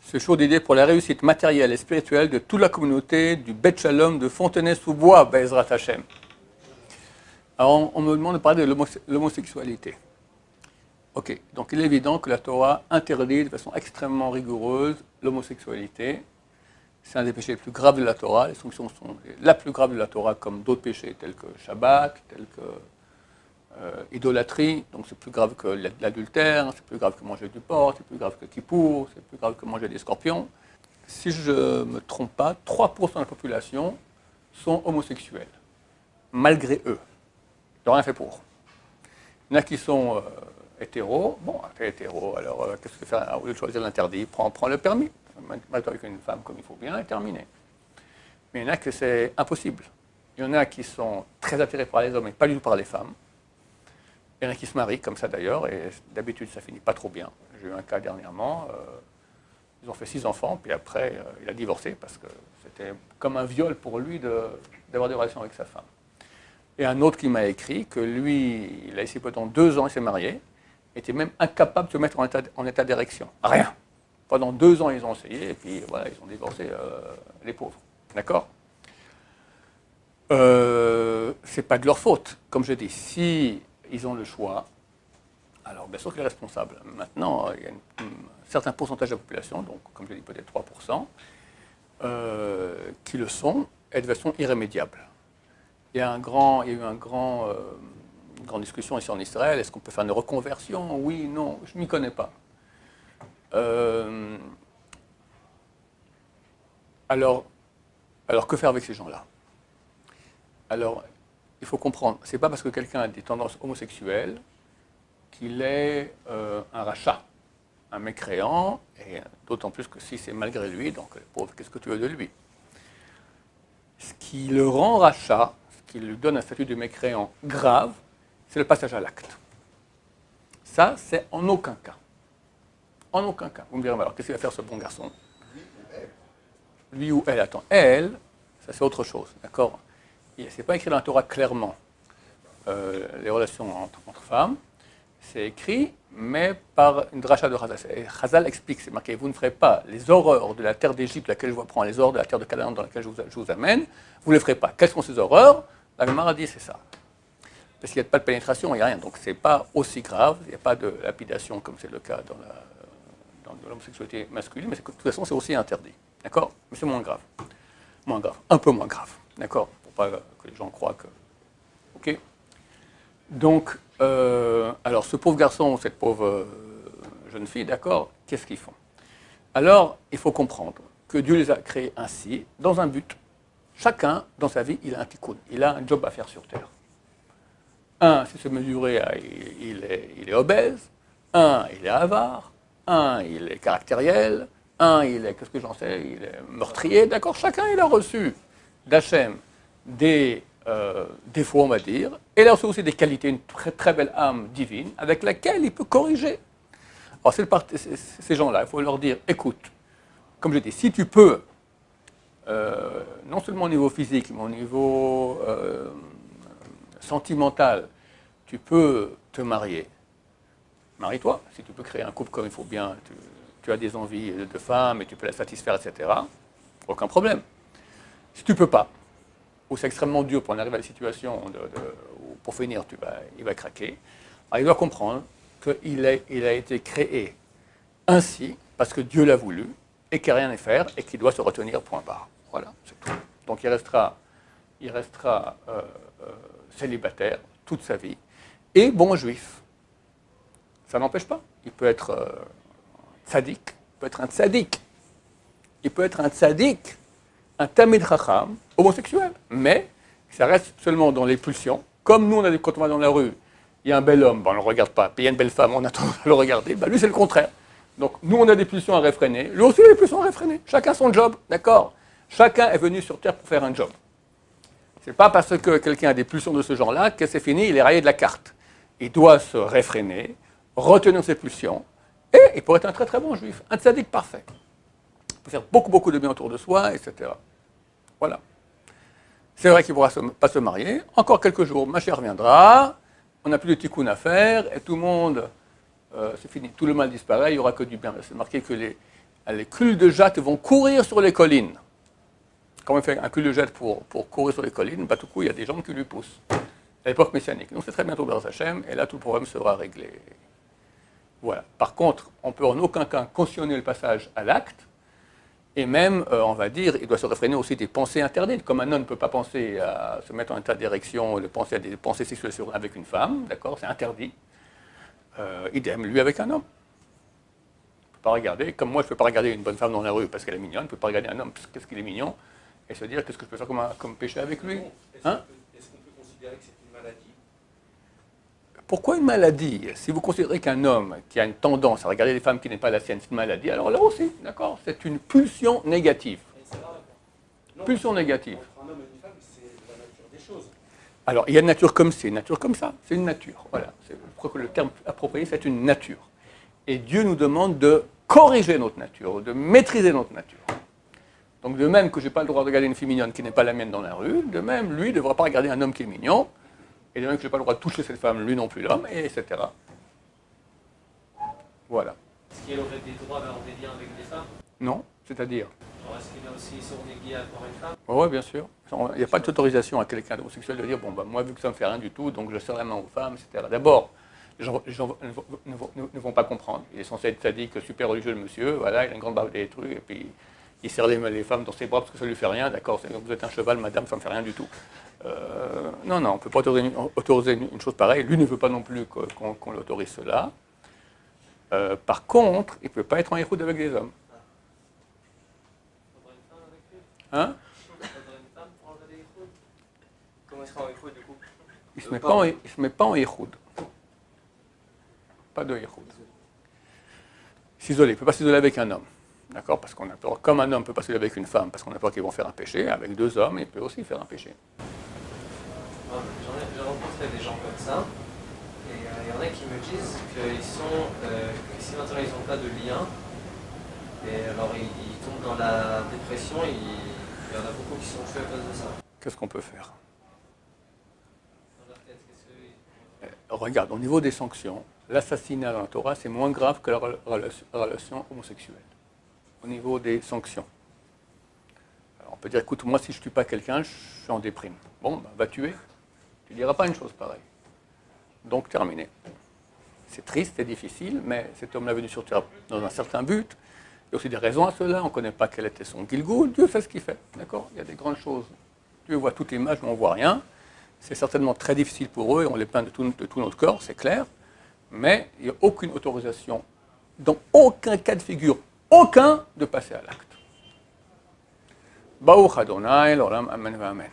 Ce show d'idées pour la réussite matérielle et spirituelle de toute la communauté du Beth Shalom de Fontenay-sous-Bois, Bezrat Hashem. Alors, on me demande de parler de l'homosexualité. Ok, donc il est évident que la Torah interdit de façon extrêmement rigoureuse l'homosexualité. C'est un des péchés les plus graves de la Torah. Les sanctions sont la plus grave de la Torah, comme d'autres péchés tels que Shabbat, tels que idolâtrie. Donc c'est plus grave que l'adultère, c'est plus grave que manger du porc, c'est plus grave que Kippour, c'est plus grave que manger des scorpions. Si je ne me trompe pas, 3% de la population sont homosexuels, malgré eux. Ils n'ont rien fait pour. Il y en a qui sont hétéros. Bon, t'es hétéro, alors qu'est-ce que tu fais? Au lieu de choisir l'interdit, prends le permis. Mets-toi avec une femme comme il faut bien et terminé. Mais il y en a que c'est impossible. Il y en a qui sont très attirés par les hommes et pas du tout par les femmes. Il y en a qui se marient comme ça d'ailleurs, et d'habitude ça finit pas trop bien. J'ai eu un cas dernièrement, ils ont fait 6 enfants, puis après il a divorcé parce que c'était comme un viol pour lui d'avoir des relations avec sa femme. Et un autre qui m'a écrit que lui, il a essayé pendant 2 ans, il s'est marié, était même incapable de se mettre en état d'érection. Rien. Pendant 2 ans, ils ont essayé, et puis voilà, ils ont divorcé les pauvres. D'accord ? C'est pas de leur faute, comme je dis. Si ils ont le choix, alors bien sûr qu'il est responsable. Maintenant, il y a un certain pourcentage de la population, donc comme je dis peut-être 3%, qui le sont, et de façon irrémédiable. Il y a eu une grande discussion ici en Israël. Est-ce qu'on peut faire une reconversion? Oui, non, je ne m'y connais pas. Alors, que faire avec ces gens-là? Alors, il faut comprendre, ce n'est pas parce que quelqu'un a des tendances homosexuelles qu'il est un rachat, un mécréant, et d'autant plus que si c'est malgré lui, donc pauvre, qu'est-ce que tu veux de lui? Ce qui le rend rachat, ce qui lui donne un statut de mécréant grave, c'est le passage à l'acte. Ça, c'est en aucun cas. En aucun cas. Vous me direz, alors qu'est-ce qu'il va faire ce bon garçon? Lui ou elle, attends, elle, ça c'est autre chose, d'accord? C'est pas écrit dans la Torah clairement, les relations entre femmes, c'est écrit, mais par une dracha de Chazal. Et Chazal explique, c'est marqué, vous ne ferez pas les horreurs de la terre d'Égypte, laquelle je vous apprends, les horreurs de la terre de Canaan dans laquelle je vous amène, vous ne les ferez pas. Quelles sont ces horreurs? La Gemara dit, c'est ça. Parce qu'il n'y a pas de pénétration, il n'y a rien, donc c'est pas aussi grave, il n'y a pas de lapidation comme c'est le cas dans l'homosexualité masculine, mais de toute façon c'est aussi interdit, d'accord? Mais c'est moins grave, un peu moins grave, d'accord? Pour pas que les gens croient que... Ok? Donc, alors ce pauvre garçon, cette pauvre jeune fille, d'accord, qu'est-ce qu'ils font? Alors, il faut comprendre que Dieu les a créés ainsi, dans un but. Chacun, dans sa vie, il a un tikkun, il a un job à faire sur Terre. Un, c'est se mesurer, il est obèse. Un, il est avare. Un, il est caractériel. Un, il est, qu'est-ce que j'en sais, il est meurtrier. D'accord, chacun, il a reçu d'Hachem des défauts, on va dire. Et il a reçu aussi des qualités, une très, très belle âme divine avec laquelle il peut corriger. Alors, ces gens-là, il faut leur dire, écoute, comme je dis, si tu peux, non seulement au niveau physique, mais au niveau sentimental, tu peux te marier. Marie-toi, si tu peux créer un couple comme il faut bien, tu as des envies de femme et tu peux la satisfaire, etc. Aucun problème. Si tu ne peux pas, ou c'est extrêmement dur pour en arriver à la situation où pour finir, il va craquer, alors il doit comprendre qu'il a été créé ainsi parce que Dieu l'a voulu et qu'il n'y a rien à faire et qu'il doit se retenir, point barre. Voilà, c'est tout. Donc il restera célibataire toute sa vie et bon juif. Ça n'empêche pas. Il peut être tzaddik, il peut être un tzaddik, un tamid chacham, homosexuel. Mais ça reste seulement dans les pulsions. Comme nous, quand on va dans la rue, il y a un bel homme, on ne le regarde pas, puis il y a une belle femme, on attend de le regarder, lui c'est le contraire. Donc nous, on a des pulsions à réfréner, lui aussi il a des pulsions à réfréner. Chacun son job, d'accord? Chacun est venu sur Terre pour faire un job. Ce n'est pas parce que quelqu'un a des pulsions de ce genre-là que c'est fini, il est rayé de la carte. Il doit se réfréner, retenir ses pulsions, et il pourrait être un très très bon juif, un tzaddik parfait. Il peut faire beaucoup beaucoup de bien autour de soi, etc. Voilà. C'est vrai qu'il ne pourra pas se marier. Encore quelques jours, ma chère reviendra, on n'a plus de tikkun à faire, et tout le monde, c'est fini, tout le mal disparaît, il n'y aura que du bien. C'est marqué que les culs de jatte vont courir sur les collines. Quand on fait un cul de jatte pour courir sur les collines, bah, tout coup, il y a des gens qui lui poussent. À l'époque messianique. Donc c'est très bientôt Be'ez Hashem, et là tout le problème sera réglé. Voilà. Par contre, on ne peut en aucun cas cautionner le passage à l'acte, et même, on va dire, il doit se réfréner aussi des pensées interdites. Comme un homme ne peut pas penser à se mettre en état d'érection, de penser à des pensées sexuelles avec une femme, d'accord, c'est interdit. Idem, lui avec un homme. Il ne peut pas regarder, comme moi je ne peux pas regarder une bonne femme dans la rue parce qu'elle est mignonne, je ne peux pas regarder un homme parce qu'est-ce qu'il est mignon, et se dire qu'est-ce que je peux faire comme péché avec lui. Hein? Est-ce qu'on peut considérer que c'est une maladie? Pourquoi une maladie? Si vous considérez qu'un homme qui a une tendance à regarder les femmes qui n'est pas la sienne, c'est une maladie, alors là aussi, d'accord, c'est une pulsion négative. Pulsion négative. Entre un homme et une femme, c'est la nature des choses. Alors, il y a une nature comme c'est, une nature comme ça. C'est une nature. Voilà. Je crois que le terme approprié, c'est une nature. Et Dieu nous demande de corriger notre nature, de maîtriser notre nature. Donc, de même que je n'ai pas le droit de regarder une fille mignonne qui n'est pas la mienne dans la rue, de même, lui ne devra pas regarder un homme qui est mignon, et de même que je n'ai pas le droit de toucher cette femme, lui non plus l'homme, et etc. Voilà. Est-ce qu'il aurait des droits d'avoir des liens avec des femmes? Non, c'est-à-dire. Genre, est-ce qu'il a aussi son égal pour une femme? Oui, bien sûr. Il n'y a pas d'autorisation à quelqu'un d'homosexuel de dire bon, bah, moi, vu que ça ne me fait rien du tout, donc je serre la main aux femmes, etc. D'abord, les gens ne vont pas comprendre. Il est censé être sadique, super religieux, le monsieur, voilà, il a une grande barbe des trucs, et puis il serre les femmes dans ses bras parce que ça ne lui fait rien, d'accord, vous êtes un cheval, madame, ça ne me fait rien du tout. Non, on ne peut pas autoriser une chose pareille. Lui ne veut pas non plus qu'on l'autorise cela. Par contre, il ne peut pas être en écoute avec des hommes. Faudrait une femme avec lui? Hein? Faudrait une femme pour enlever les coudes? Comment il sera en écoute du coup? Il ne se met pas en échoud. Pas de échoud. S'isoler. Il ne peut pas s'isoler avec un homme. D'accord? Parce qu'on a peur, comme un homme ne peut pas s'isoler avec une femme, parce qu'on a peur qu'ils vont faire un péché, avec deux hommes, il peut aussi faire un péché. J'ai rencontré des gens comme ça, et il y en a qui me disent qu'ils sont, que si maintenant ils n'ont pas de lien, et alors ils tombent dans la dépression, il y en a beaucoup qui sont tués à cause de ça. Qu'est-ce qu'on peut faire? Dans leur tête, qu'est-ce que... Regarde, au niveau des sanctions, l'assassinat dans la Torah, c'est moins grave que la relation homosexuelle. Au niveau des sanctions. Alors, on peut dire, écoute, moi, si je ne tue pas quelqu'un, je suis en déprime. Bon, bah, va tuer. Tu ne diras pas une chose pareille. Donc, terminé. C'est triste, c'est difficile, mais cet homme-là est venu sur Terre dans un certain but. Il y a aussi des raisons à cela. On ne connaît pas quel était son Gilgoul. Dieu fait ce qu'il fait. D'accord? Il y a des grandes choses. Dieu voit toute l'image, mais on ne voit rien. C'est certainement très difficile pour eux, et on les plaint de tout notre corps, c'est clair. Mais il n'y a aucune autorisation, dans aucun cas de figure, aucun, de passer à l'acte. Baruch Adonai, l'olam, amen, amen.